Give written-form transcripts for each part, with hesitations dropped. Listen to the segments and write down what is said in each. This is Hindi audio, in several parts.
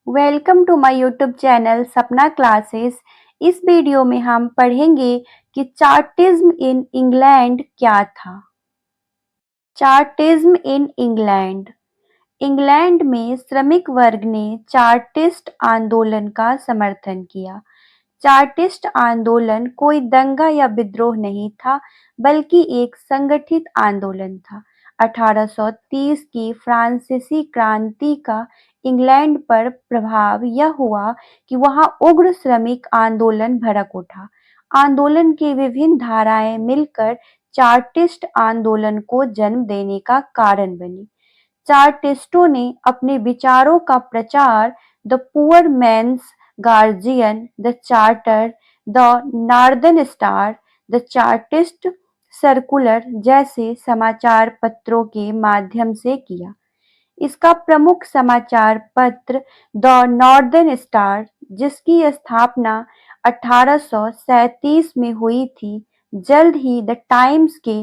Welcome to my YouTube channel Sapna classes. इस वीडियो में हम पढ़ेंगे कि चार्टिज्म इन इंग्लैंड क्या था। चार्टिज्म इन इंग्लैंड। इंग्लैंड में श्रमिक वर्ग ने चार्टिस्ट आंदोलन का समर्थन किया। चार्टिस्ट आंदोलन कोई दंगा या विद्रोह नहीं था, बल्कि एक संगठित आंदोलन था। 1830 की फ्रांसीसी क्रांति का इंग्लैंड पर प्रभाव यह हुआ कि वहां उग्र श्रमिक आंदोलन भड़क उठा। आंदोलन की विभिन्न धाराएं मिलकर चार्टिस्ट आंदोलन को जन्म देने का कारण बनी। चार्टिस्टों ने अपने विचारों का प्रचार the Poor Man's Guardian, the Charter, the Northern Star, the Chartist Circular जैसे समाचार पत्रों के माध्यम से किया। इसका प्रमुख समाचार पत्र द नॉर्दर्न स्टार, जिसकी स्थापना 1837 में हुई थी, जल्द ही द टाइम्स के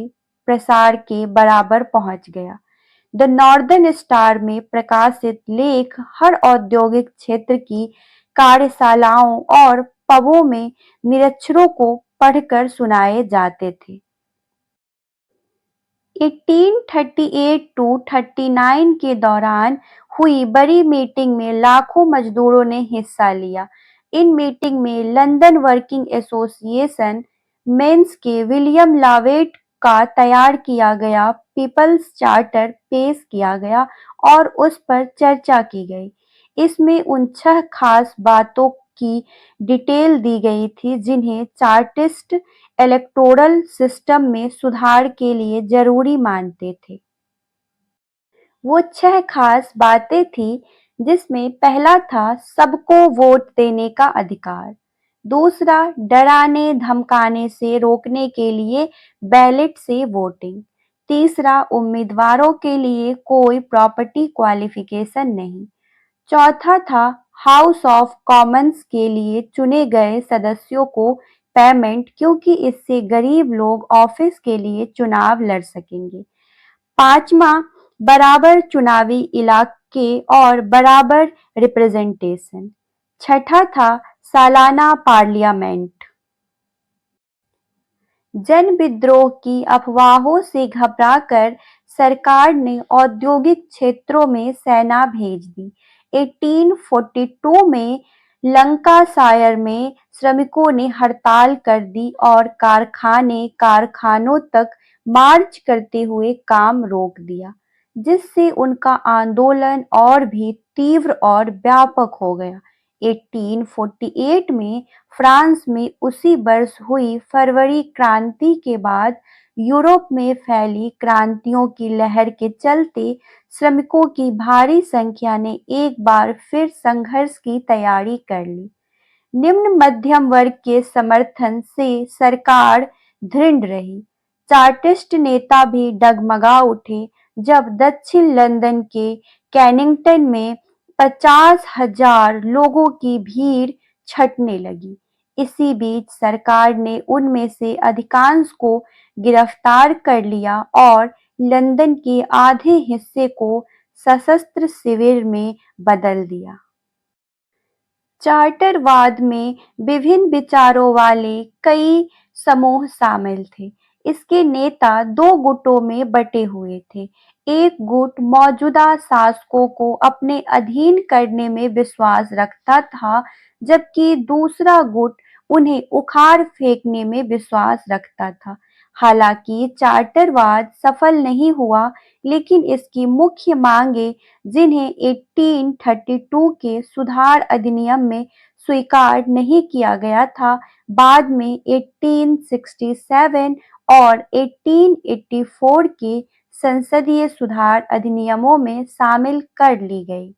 प्रसार के बराबर पहुंच गया। द नॉर्दर्न स्टार में प्रकाशित लेख हर औद्योगिक क्षेत्र की कार्यशालाओं और पबों में निरक्षरों को पढ़कर सुनाए जाते थे। 1838 टू 39 के दौरान हुई बड़ी मीटिंग में लाखों मजदूरों ने हिस्सा लिया। इन मीटिंग में लंदन वर्किंग एसोसिएशन मेंस के विलियम लावेट का तैयार किया गया पीपल्स चार्टर पेश किया गया और उस पर चर्चा की गई। इसमें उन 6 खास बातों की डिटेल दी गई थी जिन्हें चार्टिस्ट इलेक्टोरल सिस्टम में सुधार के लिए जरूरी मानते थे। वो 6 खास बातें थी, जिसमें पहला था सबको वोट देने का अधिकार, दूसरा डराने धमकाने से रोकने के लिए बैलेट से वोटिंग, तीसरा उम्मीदवारों के लिए कोई प्रॉपर्टी क्वालिफिकेशन नहीं, चौथा था हाउस ऑफ कॉमन्स के लिए चुने गए सदस्यों को पेमेंट, क्योंकि इससे गरीब लोग ऑफिस के लिए चुनाव लड़ सकेंगे। पांचवा, बराबर चुनावी इलाके और बराबर रिप्रेजेंटेशन। छठा था सालाना पार्लियामेंट। जन विद्रोह की अफवाहों से घबराकर सरकार ने औद्योगिक क्षेत्रों में सेना भेज दी। 1842 में लंकाशायर में श्रमिकों ने हड़ताल कर दी और कारखानों तक मार्च करते हुए काम रोक दिया, जिससे उनका आंदोलन और भी तीव्र और व्यापक हो गया। 1848 में फ्रांस में उसी वर्ष हुई फरवरी क्रांति के बाद यूरोप में फैली क्रांतियों की लहर के चलते श्रमिकों की भारी संख्या ने एक बार फिर संघर्ष की तैयारी कर ली। निम्न मध्यम वर्ग के समर्थन से सरकार दृढ़ रही। चार्टिस्ट नेता भी डगमगा उठे जब दक्षिण लंदन के कैनिंगटन में 50,000 लोगों की भीड़ छटने लगी। इसी बीच सरकार ने उनमें से अधिकांश को गिरफ्तार कर लिया और लंदन के आधे हिस्से को सशस्त्र शिविर में बदल दिया। चार्टरवाद में विभिन्न विचारों वाले कई समूह शामिल थे। इसके नेता 2 गुटों में बटे हुए थे। एक गुट मौजूदा शासकों को अपने अधीन करने में विश्वास रखता था, जबकि दूसरा गुट उन्हें उखाड़ फेंकने में विश्वास रखता था। हालांकि चार्टरवाद सफल नहीं हुआ, लेकिन इसकी मुख्य मांगें, जिन्हें 1832 के सुधार अधिनियम में स्वीकार नहीं किया गया था, बाद में 1867 और 1884 के संसदीय सुधार अधिनियमों में शामिल कर ली गई।